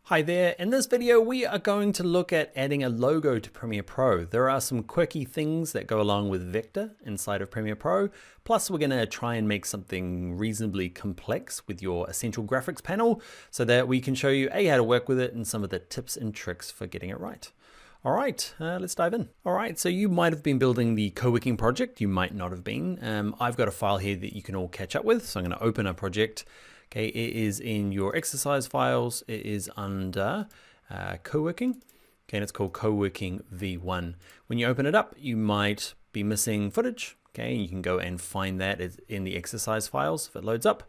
Hi there, in this video we are going to look at adding a logo to Premiere Pro. There are some quirky things that go along with vector inside of Premiere Pro, plus we're going to try and make something reasonably complex with your essential graphics panel so that we can show you how to work with it and some of the tips and tricks for getting it right. All right, let's dive in. All right, so you might have been building the co-working project, you might not have been. I've got a file here that you can all catch up with, so I'm going to open a project. Okay, it is in your exercise files. It is under co-working. Okay, and it's called co-working V1. When you open it up, you might be missing footage. Okay, you can go and find that in the exercise files if it loads up.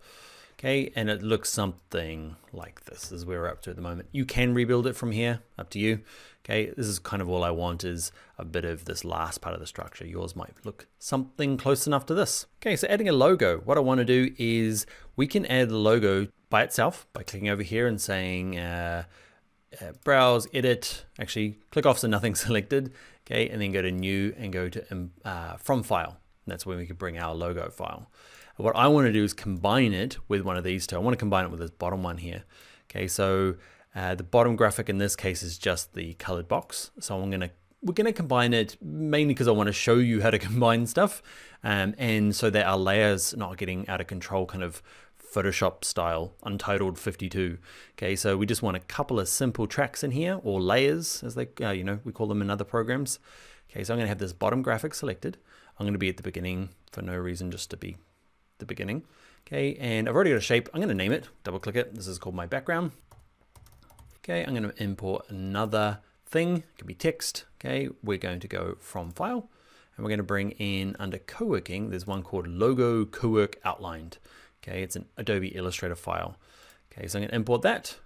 Okay, and it looks something like this is where we're up to at the moment. You can rebuild it from here, up to you. Okay, this is kind of all I want is a bit of this last part of the structure. Yours might look something close enough to this. Okay, so adding a logo. What I want to do is we can add the logo by itself by clicking over here and saying browse, edit, actually click off so nothing's selected. Okay, and then go to new and go to from file. And that's where we can bring our logo file. What I want to do is combine it with one of these two. I want to combine it with this bottom one here. Okay, so the bottom graphic in this case is just the colored box. So we're gonna combine it mainly because I want to show you how to combine stuff, and so that our layers not getting out of control, kind of Photoshop style, Untitled 52. Okay, so we just want a couple of simple tracks in here, or layers, as they we call them in other programs. Okay, so I'm gonna have this bottom graphic selected. I'm gonna be at the beginning for no reason, just to be the beginning. Okay, and I've already got a shape. I'm going to name it, double click it. This is called my background. Okay, I'm going to import another thing. It can be text. Okay, we're going to go from file and we're going to bring in under co-working. There's one called logo co-work outlined. Okay, it's an Adobe Illustrator file. Okay, so I'm going to import that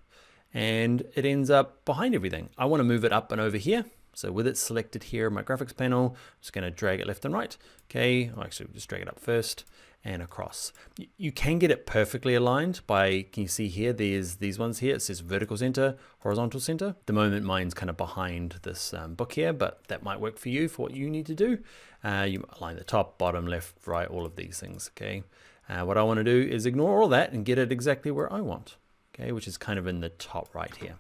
and it ends up behind everything. I want to move it up and over here. So with it selected here in my graphics panel, I'm just going to drag it left and right. Okay, I'll actually just drag it up first and across. You can get it perfectly aligned by, can you see here, there's these ones here. It says vertical center, horizontal center. At the moment, mine's kind of behind this book here, but that might work for you for what you need to do. You align the top, bottom, left, right, all of these things, okay? What I want to do is ignore all that and get it exactly where I want, okay? Which is kind of in the top right here.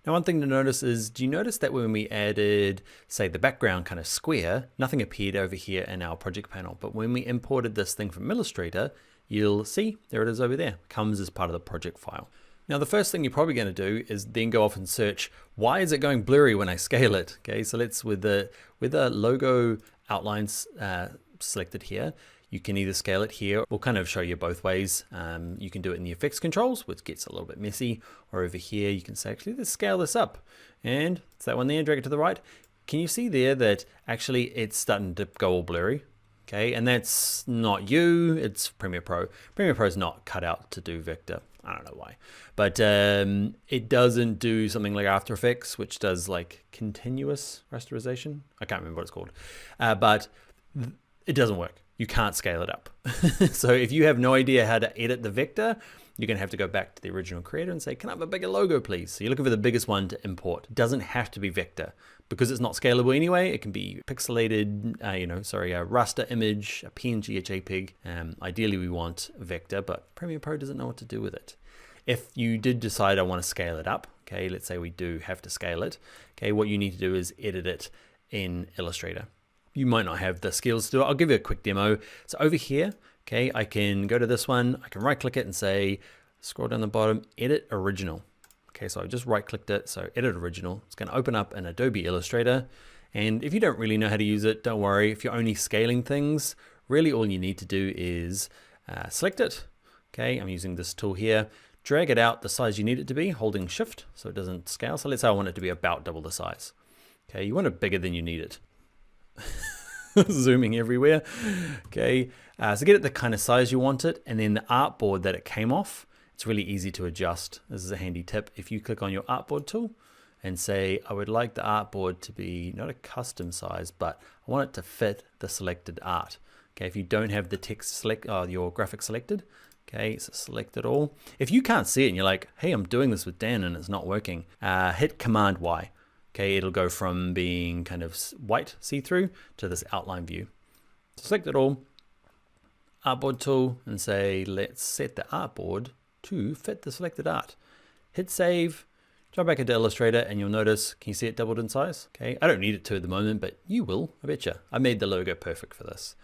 Now, one thing to notice is, do you notice that when we added, say, the background kind of square, nothing appeared over here in our project panel. But when we imported this thing from Illustrator, you'll see, there it is over there, comes as part of the project file. Now, the first thing you're probably going to do is then go off and search, why is it going blurry when I scale it? Okay, so let's, with the logo outlines selected here, you can either scale it here. We'll kind of show you both ways. You can do it in the effects controls, which gets a little bit messy, or over here, you can say, actually, let's scale this up. And it's that one there, drag it to the right. Can you see there that actually it's starting to go all blurry? Okay, and that's not you, it's Premiere Pro. Premiere Pro is not cut out to do vector. I don't know why, but it doesn't do something like After Effects, which does like continuous rasterization. I can't remember what it's called, but it doesn't work. You can't scale it up. So if you have no idea how to edit the vector, you're gonna have to go back to the original creator and say, can I have a bigger logo, please? So you're looking for the biggest one to import. It doesn't have to be vector because it's not scalable anyway. It can be pixelated, a raster image, a PNG, a JPEG. Ideally we want vector, but Premiere Pro doesn't know what to do with it. If you did decide I wanna scale it up, okay, let's say we do have to scale it, okay, what you need to do is edit it in Illustrator. You might not have the skills to do it. I'll give you a quick demo. So over here, okay, I can go to this one. I can right click it and say, scroll down the bottom, edit original. Okay, so I just right clicked it. So edit original. It's going to open up an Adobe Illustrator. And if you don't really know how to use it, don't worry. If you're only scaling things, really all you need to do is select it. Okay, I'm using this tool here. Drag it out the size you need it to be, holding shift so it doesn't scale. So let's say I want it to be about double the size. Okay, you want it bigger than you need it. Zooming everywhere. Okay, so get it the kind of size you want it, and then the artboard that it came off, it's really easy to adjust. This is a handy tip. If you click on your artboard tool and say, I would like the artboard to be not a custom size, but I want it to fit the selected art. Okay, if you don't have the text your graphic selected, okay, so select it all. If you can't see it and you're like, hey, I'm doing this with Dan and it's not working, hit Command Y. Okay, it'll go from being kind of white see-through to this outline view. Select it all, artboard tool, and say, let's set the artboard to fit the selected art. Hit save, Jump back into Illustrator and you'll notice, can you see it doubled in size? Okay, I don't need it to at the moment, but you will, I betcha. I made the logo perfect for this.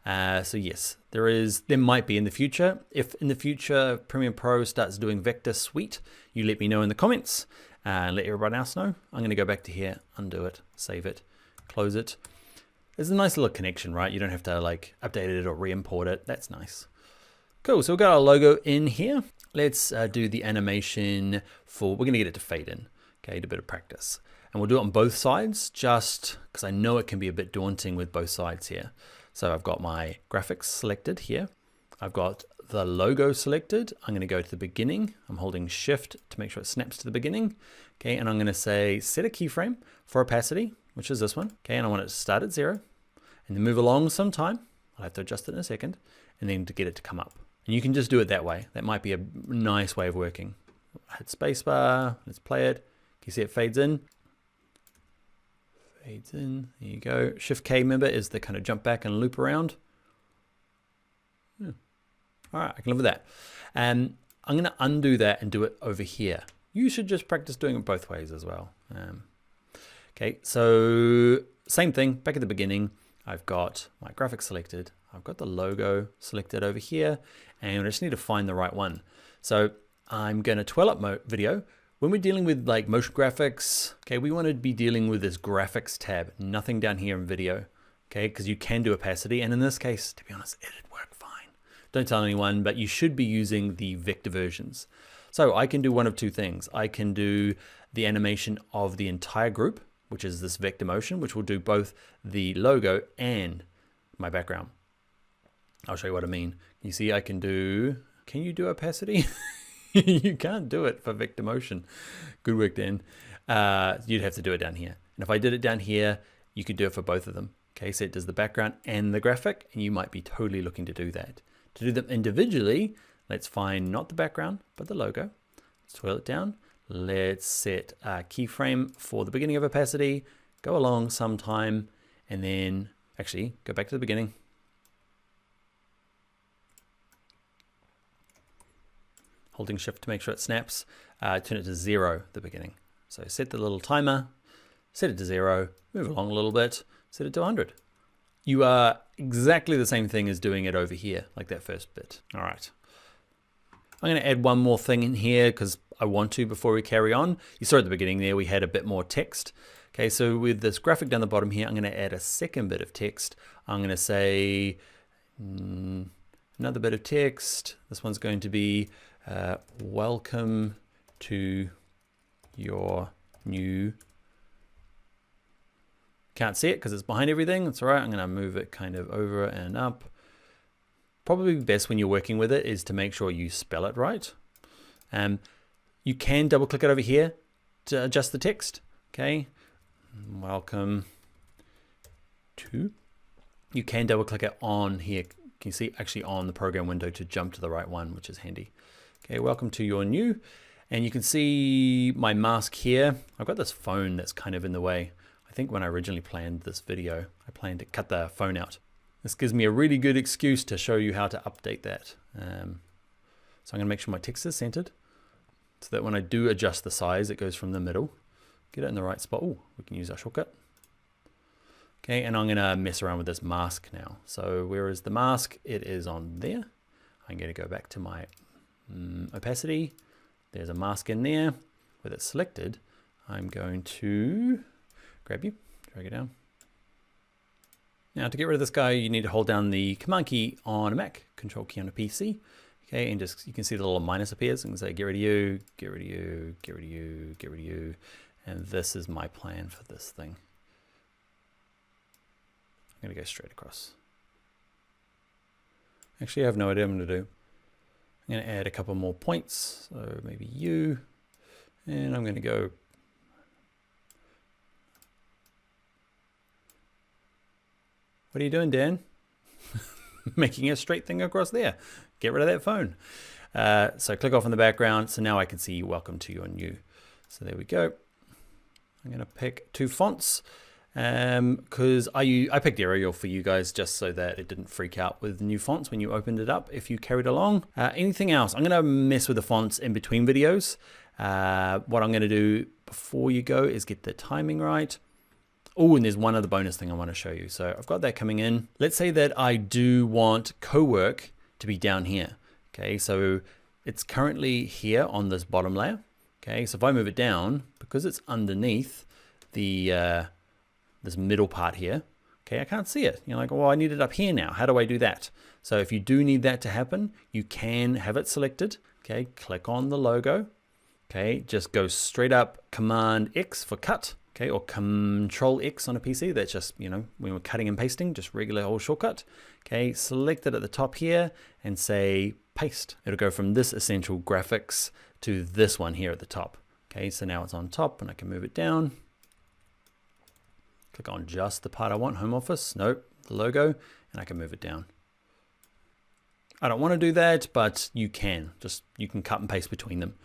So yes, there might be in the future. If in the future Premiere Pro starts doing vector suite, you let me know in the comments and let everybody else know. I'm gonna go back to here, undo it, save it, close it. There's a nice little connection, right? You don't have to like update it or re-import it. That's nice. Cool, so we've got our logo in here. Let's do the animation we're gonna get it to fade in. Okay, do a bit of practice. And we'll do it on both sides, just because I know it can be a bit daunting with both sides here. So I've got my graphics selected here. I've got the logo selected. I'm gonna go to the beginning. I'm holding Shift to make sure it snaps to the beginning. Okay, and I'm gonna say, set a keyframe for opacity, which is this one. Okay, and I want it to start at 0, and then move along some time. I'll have to adjust it in a second, and then to get it to come up. And you can just do it that way. That might be a nice way of working. Hit spacebar, let's play it. Can you see it fades in? Fades in, there you go. Shift K, remember, is the kind of jump back and loop around. Yeah. All right, I can live with that. And I'm gonna undo that and do it over here. You should just practice doing it both ways as well. Okay, so same thing, back at the beginning. I've got my graphics selected. I've got the logo selected over here, and I just need to find the right one. So I'm going to twirl up video. When we're dealing with like motion graphics, okay, we want to be dealing with this graphics tab, nothing down here in video, okay, because you can do opacity, and in this case, to be honest, it'd work fine. Don't tell anyone, but you should be using the vector versions. So I can do one of two things. I can do the animation of the entire group, which is this vector motion, which will do both the logo and my background. I'll show you what I mean. You see, I can you do opacity? You can't do it for vector motion. Good work, Dan. You'd have to do it down here. And if I did it down here, you could do it for both of them. Okay, so it does the background and the graphic, and you might be totally looking to do that. To do them individually, let's find not the background, but the logo. Let's twirl it down. Let's set a keyframe for the beginning of opacity, go along sometime, and then actually go back to the beginning. Holding Shift to make sure it snaps, turn it to 0 at the beginning. So set the little timer, set it to 0, move along a little bit, set it to 100. You are exactly the same thing as doing it over here, like that first bit. All right. I'm gonna add one more thing in here because I want to before we carry on. You saw at the beginning there, we had a bit more text. Okay, so with this graphic down the bottom here, I'm gonna add a second bit of text. I'm gonna say another bit of text. This one's going to be, welcome to your new, can't see it because it's behind everything. That's all right. I'm going to move it kind of over and up. Probably best when you're working with it is to make sure you spell it right. You can double click it over here to adjust the text. Okay. Welcome to, you can double click it on here. Can you see actually on the program window to jump to the right one, which is handy. Okay, welcome to your new, and you can see my mask here. I've got this phone that's kind of in the way. I think when I originally planned this video, I planned to cut the phone out. This gives me a really good excuse to show you how to update that. So I'm gonna make sure my text is centered so that when I do adjust the size, it goes from the middle. Get it in the right spot. Oh, we can use our shortcut. Okay, and I'm gonna mess around with this mask now. So where is the mask? It is on there. I'm gonna go back to my opacity. There's a mask in there with it selected. I'm going to grab you, drag it down. Now to get rid of this guy, you need to hold down the Command key on a Mac, Control key on a PC. Okay, and just, you can see the little minus appears and say, get rid of you, get rid of you, get rid of you, get rid of you. And this is my plan for this thing. I'm gonna go straight across. Actually, I have no idea what I'm gonna do. I'm gonna add a couple more points. So maybe you, and I'm gonna go. What are you doing, Dan? Making a straight thing across there. Get rid of that phone. So click off in the background. So now I can see welcome to your new. So there we go. I'm gonna pick two fonts. because I picked Arial for you guys just so that it didn't freak out with new fonts when you opened it up if you carried along. Anything else? I'm gonna mess with the fonts in between videos. What I'm gonna do before you go is get the timing right. Oh, and there's one other bonus thing I want to show you. So I've got that coming in. Let's say that I do want co-work to be down here. Okay, so it's currently here on this bottom layer. Okay, so if I move it down, because it's underneath the this middle part here, okay, I can't see it. You're like, well, I need it up here now. How do I do that? So if you do need that to happen, you can have it selected. Okay, click on the logo. Okay, just go straight up Command X for cut. Okay, or Control X on a PC. That's just, you know, when we're cutting and pasting, just regular old shortcut. Okay, select it at the top here and say paste. It'll go from this essential graphics to this one here at the top. Okay, so now it's on top and I can move it down. Click on just the part I want, home office, nope, the logo, and I can move it down. I don't want to do that, but you can cut and paste between them.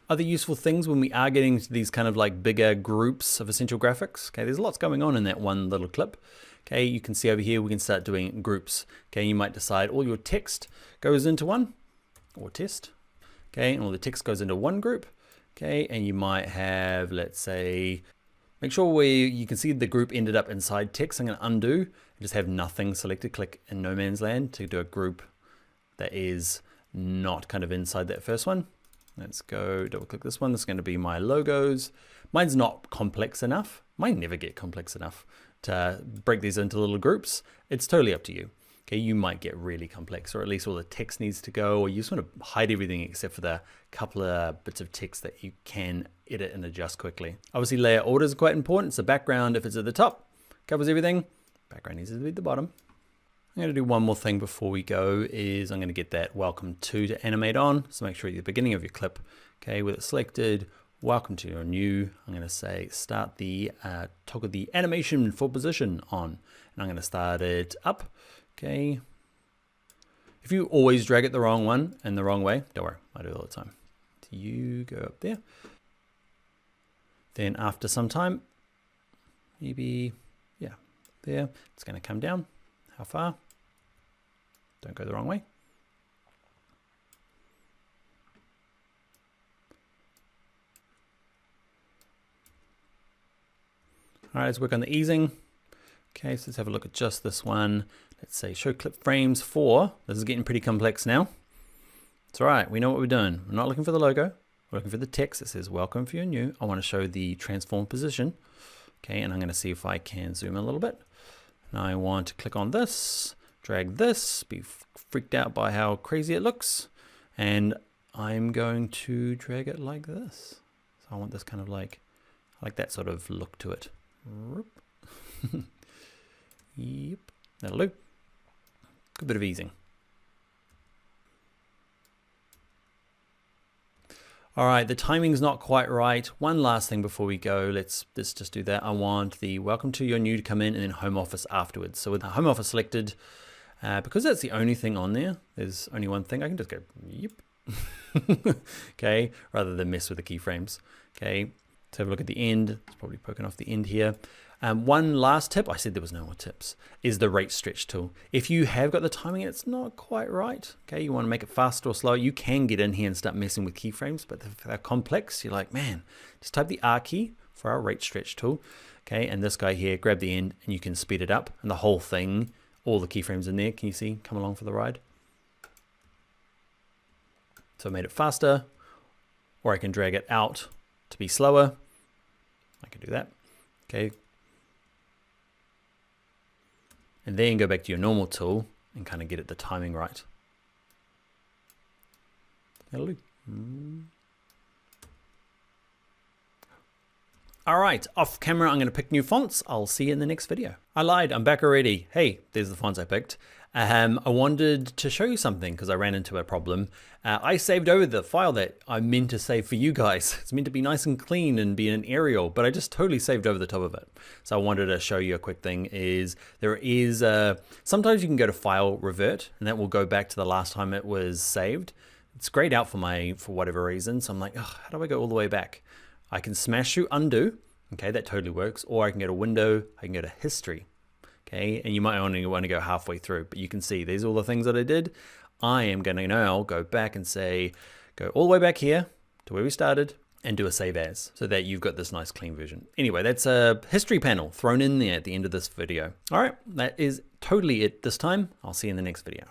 Other useful things when we are getting to these kind of like bigger groups of essential graphics. Okay, there's lots going on in that one little clip. Okay, you can see over here, we can start doing groups. Okay, you might decide all your text goes into one, or test. Okay, and all the text goes into one group. Okay, and you might have, let's say, make sure where you can see the group ended up inside text. I'm gonna undo and just have nothing selected, click in no man's land to do a group that is not kind of inside that first one. Let's go double click this one. This is going to be my logos. Mine's not complex enough. Mine never get complex enough to break these into little groups. It's totally up to you. Okay, you might get really complex, or at least all the text needs to go, or you just want to hide everything except for the couple of bits of text that you can edit and adjust quickly. Obviously, layer order is quite important. So background, if it's at the top, covers everything. Background needs to be at the bottom. I'm going to do one more thing before we go is I'm going to get that welcome to animate on. So make sure at the beginning of your clip, okay, with it selected, welcome to your new, I'm going to say start the toggle the animation for position on, and I'm going to start it up. Okay. If you always drag it the wrong one and the wrong way, don't worry, I do it all the time. You go up there. Then after some time, maybe, yeah, there, it's going to come down. How far? Don't go the wrong way. All right, let's work on the easing. Okay, so let's have a look at just this one. Let's say show clip frames 4. This is getting pretty complex now. It's all right, we know what we're doing. We're not looking for the logo. We're looking for the text that says welcome for your new. I want to show the transform position. Okay, and I'm going to see if I can zoom a little bit. And I want to click on this, drag this, be freaked out by how crazy it looks. And I'm going to drag it like this. So I want this kind of like that sort of look to it. Yep, that'll do. Good bit of easing. All right, the timing's not quite right. One last thing before we go, let's just do that. I want the welcome to your new to come in and then home office afterwards. So with the home office selected, because that's the only thing on there, there's only one thing, I can just go, yep. Okay, rather than mess with the keyframes. Okay, let's have a look at the end. It's probably poking off the end here. One last tip, I said there was no more tips, is the rate stretch tool. If you have got the timing and it's not quite right, okay, you want to make it faster or slower, you can get in here and start messing with keyframes, but if they're complex, you're like, man, just type the R key for our rate stretch tool, okay, and this guy here, grab the end and you can speed it up, and the whole thing, all the keyframes in there, can you see, come along for the ride? So I made it faster, or I can drag it out to be slower. I can do that, okay. And then go back to your normal tool and kind of get it the timing right. That'll do. All right, off camera, I'm going to pick new fonts. I'll see you in the next video. I lied, I'm back already. Hey, there's the fonts I picked. I wanted to show you something because I ran into a problem. I saved over the file that I meant to save for you guys. It's meant to be nice and clean and be in an Arial, but I just totally saved over the top of it. So I wanted to show you a quick thing is there is, sometimes you can go to file revert and that will go back to the last time it was saved. It's grayed out for whatever reason. So I'm like, oh, how do I go all the way back? I can smash through undo. Okay, that totally works. Or I can go to window, I can go to history. Okay, and you might only want to go halfway through, but you can see these are all the things that I did. I am going to now go back and say, go all the way back here to where we started and do a save as, so that you've got this nice clean version. Anyway, that's a history panel thrown in there at the end of this video. All right, that is totally it this time. I'll see you in the next video.